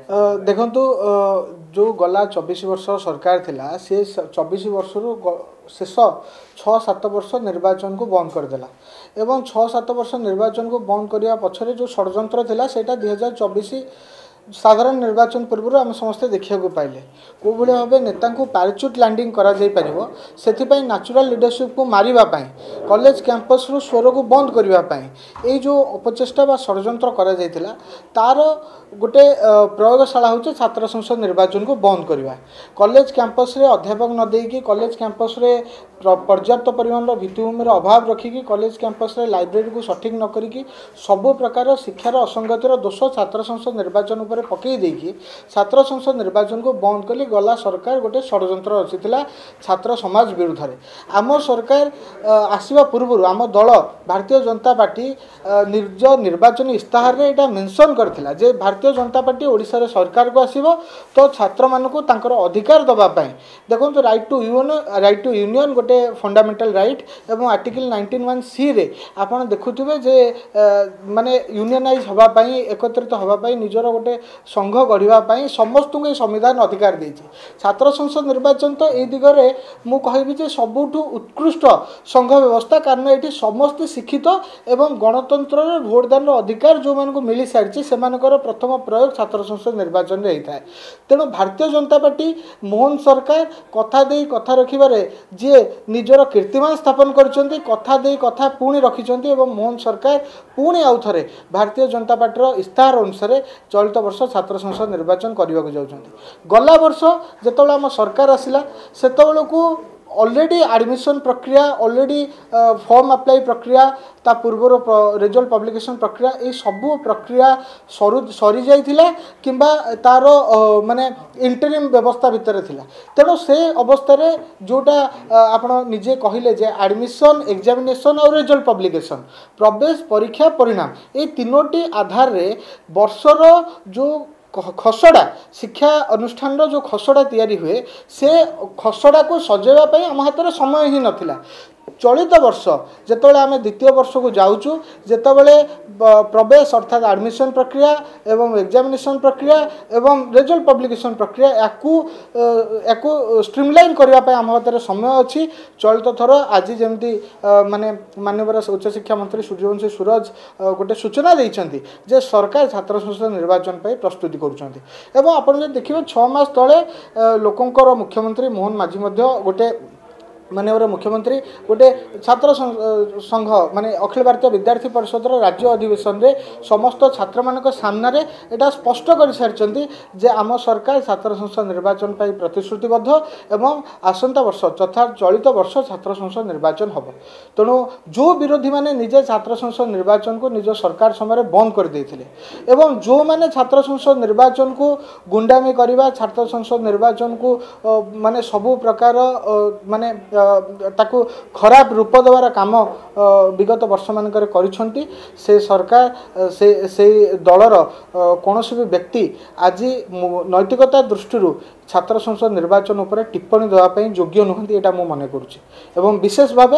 देखु जो गला 24 वर्ष सरकार थिला से 24 वर्ष शेष 6-7 वर्ष निर्वाचन को बंद करदेला एवं 6-7 वर्ष निर्वाचन को बंद करने पछरे जो षड्यंत्र थिला सेटा 2024 साधारण निर्वाचन पूर्व आम समस्ते देखा पाइले कौ भाई भाव नेता को पैराचुट लैंडिंग करा से नेचुरल लीडरशिप को मारिबाई कॉलेज कैंपस रु स्वर को बंद करने जो अपचेष्टा बा षड्यंत्र करा तार गोटे प्रयोगशाला हूँ छात्र संसद निर्वाचन को बंद करवा कॉलेज कैंपस रे अध्यापक न देकी कॉलेज कैंपस रे पर्याप्त परिमाण भित्तिभूमि अभाव रखिकी कॉलेज कैंपस रे लाइब्रेरी को सठिक न करिकी सबु प्रकार शिक्षार असंगतिर दोष छात्र संसद निर्वाचन उपर पकई देकी छात्र संसद निर्वाचन को बंद कली गला सरकार गोटे षड्यंत्र रचिथिला छात्र समाज विरुद्ध रे आम सरकार आसीबा पूर्व आम दल भारतीय जनता पार्टी निज निर्वाचन इस्ताहार रे एटा मेंशन करथिला जे भारतीय जनता पार्टी ओडिशा रे सरकार को आसीबो तो छात्र मानकु तांकर अधिकार दबा पई देखो तो राइट टू यूनियन गोटे फंडामेंटल राइट एवं आर्टिकल 19(1)(c) रे आपण देखुथिबे जे माने यूनियनाइज होबा पई एकत्रित होबा पई निजर गोटे संघ गढ़िबा पई समस्त को संविधान अधिकार देछि छात्र संसद निर्वाचन तो ए दिगरे मु कहबी जे सबुठु उत्कृष्ट संघ व्यवस्था कारण एठी समस्त शिक्षित एवं गणतंत्र रे भोटदान अधिकार जो मान को मिली सारिछि सेमानकर प्रथम प्रयोग छात्र संसद निर्वाचन रे होता है तेणु भारतीय जनता पार्टी मोहन सरकार कथा दे कथा रखिबारे जे निजर कीर्तिमान स्थापन करछन्ती कथा दे कथा पुणी रखिछन्ती एवं मोहन सरकार पुणी आउ थरे भारतीय जनता पार्टी इस्ताहार अनुसार चलित वर्ष छात्र संसद निर्वाचन करने को जाउछन्ती गला वर्ष जेतबेला आम सरकार आसिला सेतबेलकु ऑलरेडी एडमिशन प्रक्रिया ऑलरेडी फॉर्म अप्लाई प्रक्रिया ता पूर्वर रिजल्ट पब्लिकेशन प्रक्रिया ये सबू प्रक्रिया सरी जाइथिला किंबा तार माने इंटरिम व्यवस्था भितर थिला तेणु से अवस्था रे जोटा आपण निजे कहिले जे एडमिशन एग्जामिनेशन और रिजल्ट पब्लिकेशन प्रवेश परीक्षा परिणाम ये तीनोटी आधार रे वर्षर जो खसड़ा शिक्षा अनुष्ठान जो खसड़ा तैयारी हुए से खसड़ा को सजेवा आम हाथ में समय ही नथिला चलित वर्ष जिते आम द्वितीय वर्ष को जाऊँ जितेबले प्रवेश अर्थात एडमिशन प्रक्रिया एवं एग्जामिनेशन प्रक्रिया एवं रिजल्ट पब्लिकेशन प्रक्रिया याकू स्ट्रीमलाइन करने आम हाथ में समय अच्छी चलित थर आज जमी माने माननीय उच्च शिक्षा मंत्री सूर्यवंशी सूरज गोटे सूचना देइछन्ति जे सरकार छात्र संसद निर्वाचन पर प्रस्तुति करुछन्ति आप देखिए 6 मास तले लोकंकर मुख्यमंत्री मोहन माझी गोटे माननीय मुख्यमंत्री गोटे छात्र संघ माने अखिल भारतीय विद्यार्थी परिषद राज्य अधिवेशन रे समस्त छात्र मान सामने रे एटा स्पष्ट कर सारी जे आम सरकार छात्र संसद निर्वाचन पर प्रतिश्रुतिबद्ध एवं आसंता वर्ष तथा चलित वर्ष छात्र संसद निर्वाचन हम तेणु जो विरोधी माने निजे छात्र संसद निर्वाचन को निज सरकार समय बंद कर देथिले एवं जो माने छात्र संसद निर्वाचन को गुंडामी करवा छात्र संसद निर्वाचन को माने सबु प्रकार माने ताकू खराब रूप देवार काम विगत वर्ष मानकर करिसंती से सरकार से दलर कौन भी व्यक्ति आज नैतिकता दृष्टि छात्र संसद निर्वाचन उपर टिप्पणी देवाई योग्य नुहति एटा मु मन करुच्ची एवं विशेष भाव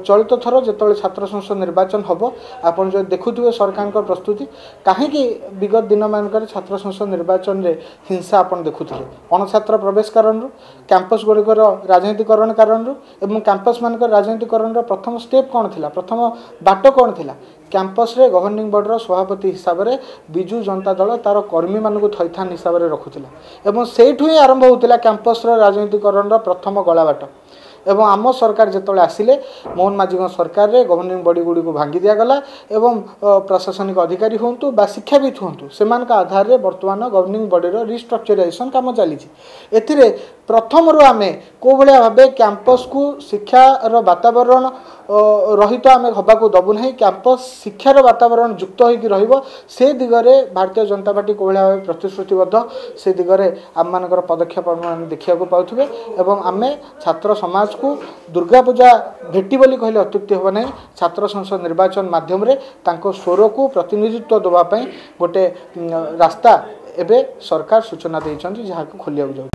चलित थर जो छात्र संसद निर्वाचन हम आप जो देखुए सरकार प्रस्तुति कहीं विगत दिन मानक छात्र संसद निर्वाचन रे हिंसा आप देखुले अणछात्र प्रवेश कारण कैंपस गुड़िकर राजनीतिकरण कारण एवं कैंपस मानक राजनीतिकरण प्रथम स्टेप कौन थिला प्रथम बाट कौन थिला कैंपस रे गवर्निंग बॉडी सभापति हिसाब से विजु जनता दल तार कर्मी मान थैथान हिसाब से रखुला एवं सेठू ही आरंभ होता कैंपस राजनीतिकरण प्रथम गलाबाट एवं आम सरकार जिते आसिले मोहन माझी सरकार रे गवर्निंग बॉडी गुड़ी को भांगी दिगला एवं प्रशासनिक अधिकारी हूँ बा शिक्षाविद हूँ से आधार रे वर्तमान गवर्निंग बॉडी रिस्ट्रक्चराइजेशन काम चली प्रथम रू आम को भाया भाव कैंपस को शिक्षार वातावरण रहित आम हवाक दबू ना कैंपस शिक्षार वातावरण युक्त हो से दिगरे भारतीय जनता पार्टी को भाया भाव प्रतिश्रुतिबद्ध से दिगरे आम मानकर पदक्षेप देखा पाथे एवं आम छात्र समाज को दुर्गा पूजा भेटी बोली कहले अत्युक्ति होबा नहीं छात्र संसद निर्वाचन माध्यम रे तांको स्वर को प्रतिनिधित्व देवाई गोटे रास्ता एबे सरकार सूचना देइछन्ति जहाँ को खोलिया जाउछ।